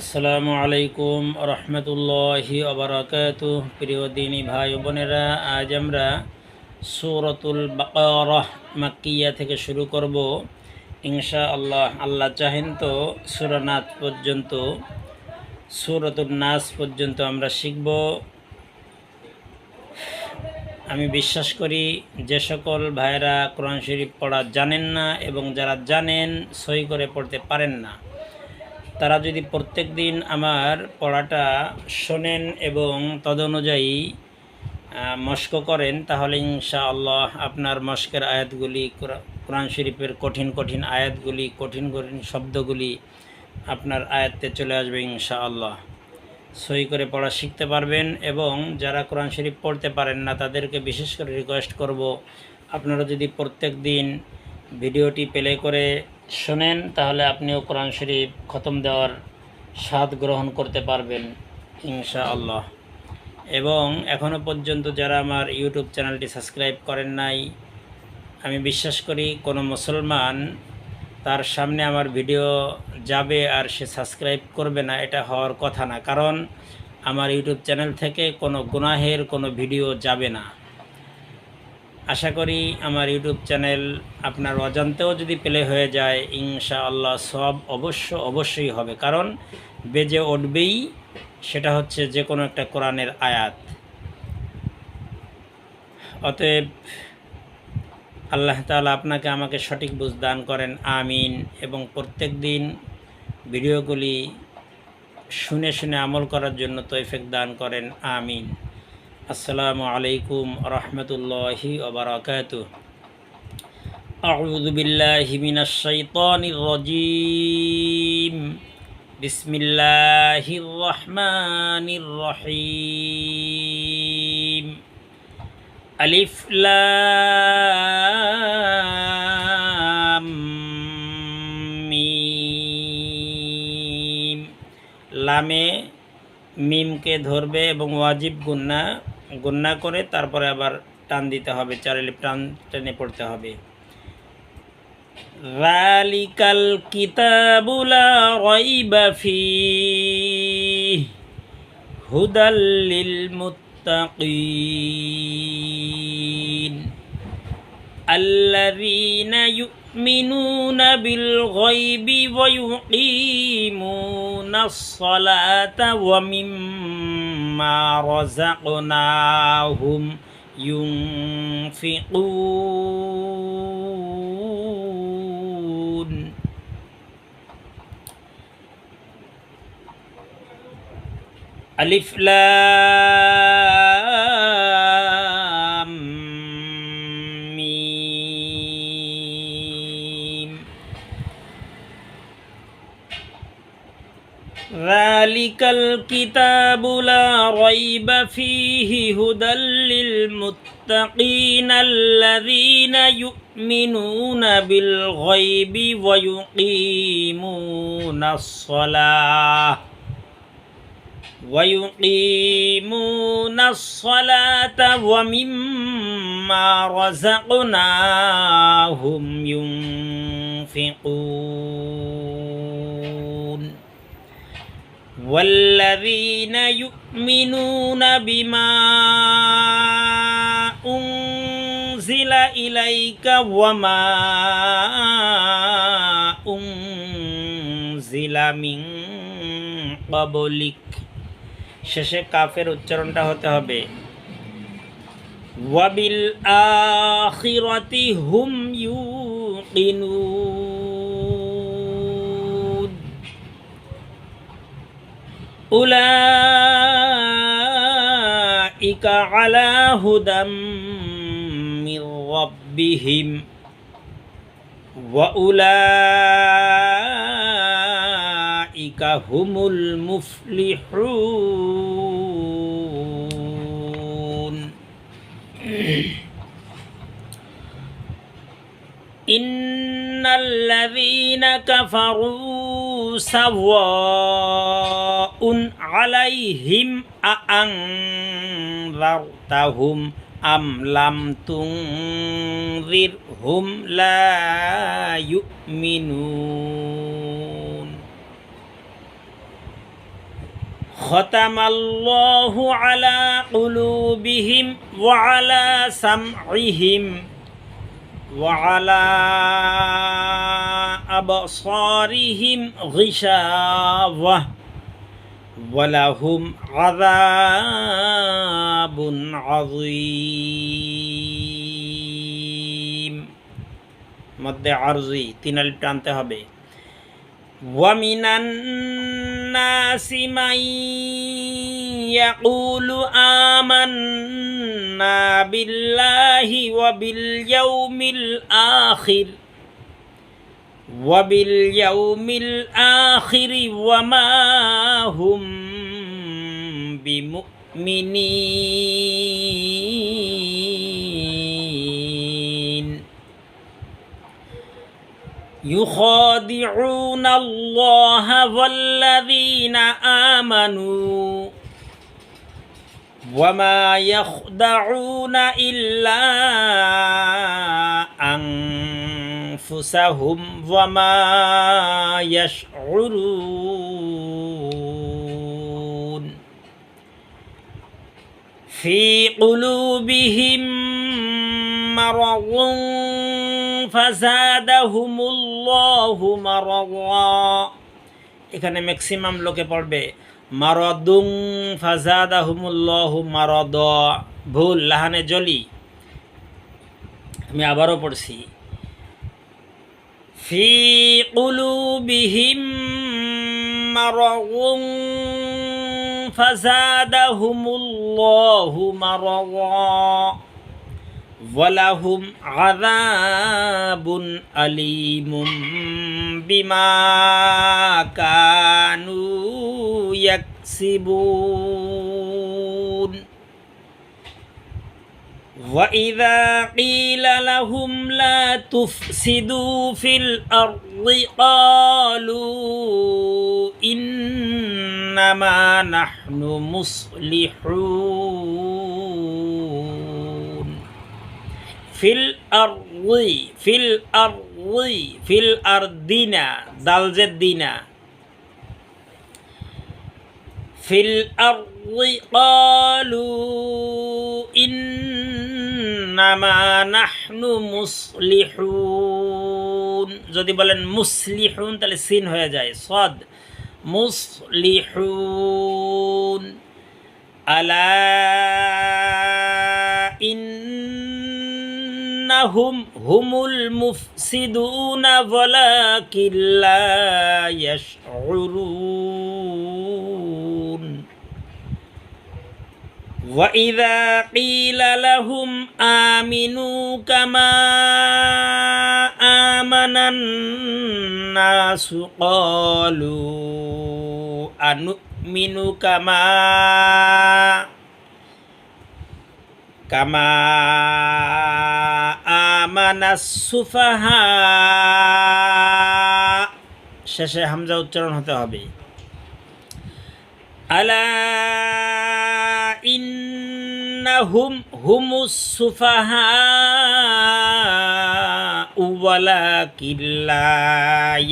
আসসালামু আলাইকুম রহমতুল্লাহি ওবারাকাতুহ। প্রিয় দিনী ভাই বোনেরা, আজ আমরা সূরাতুল বাকারাহ মাক্কিয়া থেকে শুরু করব ইনশাআল্লাহ। আল্লাহ চাহেন তো সূরাতুন নাস পর্যন্ত আমরা শিখব। আমি বিশ্বাস করি যে সকল ভাইরা কোরআন শরীফ পড়া জানেন না এবং যারা জানেন সহি করে পড়তে পারেন না, তারা যদি প্রত্যেক দিন আমার পড়াটা শোনেন এবং তদনুযায়ী মস্ক করেন, তাহলে ইনশাআল্লাহ আপনার মস্কের আয়াতগুলি, কোরআন শরীফের কঠিন কঠিন আয়াতগুলি, কঠিন কঠিন শব্দগুলি আপনার আয়াতে চলে আসবে ইনশাআল্লাহ। সহি করে পড়া শিখতে পারবেন। এবং যারা কোরআন শরীফ পড়তে পারেন না, তাদেরকে বিশেষ করে রিকোয়েস্ট করব, আপনারা যদি প্রত্যেক দিন ভিডিওটি প্লে করে শোনেন, তাহলে আপনিও কোরআন শরীফ খতম দেওয়ার স্বাদ গ্রহণ করতে পারবেন ইনশাআল্লাহ। এবং এখনও পর্যন্ত যারা আমার ইউটিউব চ্যানেলটি সাবস্ক্রাইব করেন নাই, আমি বিশ্বাস করি কোনো মুসলমান তার সামনে আমার ভিডিও যাবে আর সে সাবস্ক্রাইব করবে না, এটা হওয়ার কথা না। কারণ আমার ইউটিউব চ্যানেল থেকে কোনো গুনাহের কোনো ভিডিও যাবে না। আশা করি আমার ইউটিউব চ্যানেল আপনার অজান্তেও যদি প্লে হয়ে যায়, ইনশাআল্লাহ সব অবশ্যই হবে। কারণ বেজে উঠবেই, সেটা হচ্ছে যে কোনো একটা কোরআনের আয়াত। অতএব আল্লাহ তাআলা আপনাকে আমাকে সঠিক বুঝ দান করেন, আমিন। এবং প্রত্যেক দিন ভিডিওগুলি শুনে শুনে আমল করার জন্য তৌফিক দান করেন, আমিন। আসসালামু আলাইকুম রহমতুল্লাহি ওয়া বারাকাতুহু। আউযু বিল্লাহি মিনাশ শাইতানির রাজীম। বিসমিল্লাহির রহমানির রহিম। আলিফ লাম মিম। লামে মিমকে ধরবে এবং ওয়াজিব গুন্না করে তারপরে আবার টান দিতে হবে, চারিলিপ টান টেনে পড়তে হবে। যালিকাল কিতাবু লা রাইবা ফীহি হুদাল লিল মুত্তাকিন আল্লাযীনা ইউমিনুনা বিল গায়বি ওয়া ইউকিমুনাস সালাতা ওয়া মিম্মা রাযাকনাহুম ইউনফিকুন। আলিফ লাম মিম। যালিকাল কিতাবু লা রাইবা ফীহি হুদাল লিল মুত্তাকিন আল্লাযীনা ইউমিনুনা বিল গায়বি ওয়া ইউকিমুনাস সালাহ ويقيمون الصلاة ومما رزقناهم ينفقون والذين يؤمنون بما أنزل إليك وما أنزل من قبلك। শেষে কাফের উচ্চারণটা হতে হবে। ওয়াবিল আখিরাতি হুম ইউকিনুন উলাইকা আলা হুদাম মির রাব্বিহিম ওয়া উলাইকা হুমুল মুফলিহুন। ইন্নাল্লাযীনা কাফারু সাওয়াউন আলাইহিম আআনযারতাহুম আম লাম তুনযিরহুম লা ইউমিনুন। খতামাল্লাহু আলা কুলুবিহিম ওয়া আলা সামইহিম ওয়া আলা আবসারিহিম গিশাওয়াহ ওয়া লাহুম আযাবুন আযীম। মধ্যে আরজি 3 আলিফ টানতে হবে। ওয়া মিনান নাসি মান ইয়াকুলু আমান্না বিল্লাহি ওয়া বিল ইয়াউমিল আখির ওয়া মা হুম বিমুমিনিন يخادعون الله والذين آمنوا وما يخدعون إلا أنفسهم وما يشعرون في قلوبهم مرض ফাযাদাহুমুল্লাহু মারাদা। এখানে ম্যাক্সিমাম লোকে পড়বে মারাদুন ফাযাদাহুমুল্লাহু মারাদা, ভুল, লাহানে জলি। আমি আবারও পড়ছি, ফি কুলুবিহিম মারাদুন ফাযাদাহুমুল্লাহু মারাদা ওয়ালাহুম আযাবুন আলীমুম বিমা কানু ইয়াকসিবুন। ওয়া ইযা ক্বিলা লাহুম লা তুফসিদু ফিল আরদি ক্বালু ইন্নামা নাহনু মুসলিহুন। ফিল আরদিনা, দালজেদ্দিনা, ফিল আরদি ক্বালু ইন্নামা নাহনু মুসলিহুন। যদি বলেন মুসলিহুন তাহলে সিন হয়ে যায় সদ, মুসলিহুন। আলা ইন্নাহুম হুমুল মুফসিদুনা ওয়ালাকিন লা ইয়াশউরুন। ওয়া ইযা ক্বিলা লাহুম আমিনু কামা আমানান নাসু ক্বালু আনুমিনু কামা আমানাস সুফাহা। শেষে হামজা উচ্চারণ হতে হবে। আলা ইন্নাহুম হুমুস সুফাহা ওয়ালাকিন লা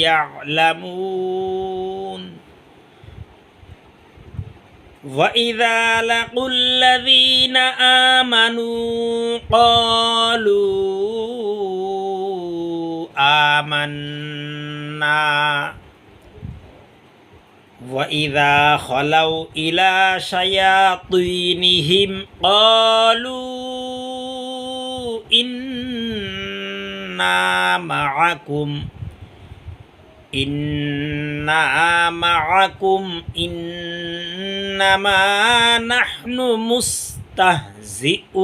ইয়ালামুন। وَإِذَا لَقُوا الَّذِينَ آمَنُوا قَالُوا آمَنَّا وَإِذَا خَلَوْا إِلَى شَيَاطِينِهِمْ قَالُوا إِنَّا مَعَكُمْ إِنَّمَا نَحْنُ مُسْتَهْزِئُونَ।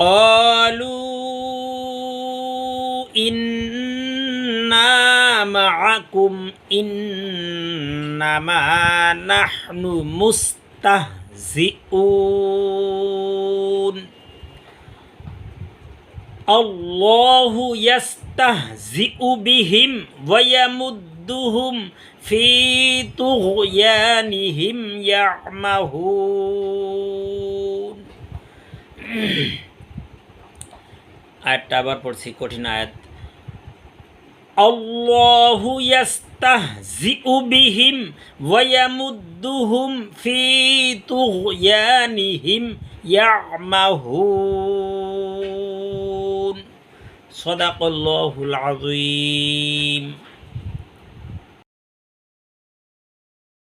قَالُوا إِنَّا مَعَكُمْ إِنَّمَا نَحْنُ مُسْتَهْزِئُونَ। আল্লাহু ইয়াস্তাহজিউ বিহিম ওয়া ইয়ামুদ্দুহুম ফি তুগয়ানিহিম ইয়ামাহুন। আয়াতটা আবার পড়ছি, কঠিন আয়াত। আল্লাহু ইয়াস্তাহজিউ বিহিম ওয়া ইয়ামুদ্দুহুম ফি তুগয়ানিহিম ইয়ামাহুন। সাদাকাল্লাহুল আযীম।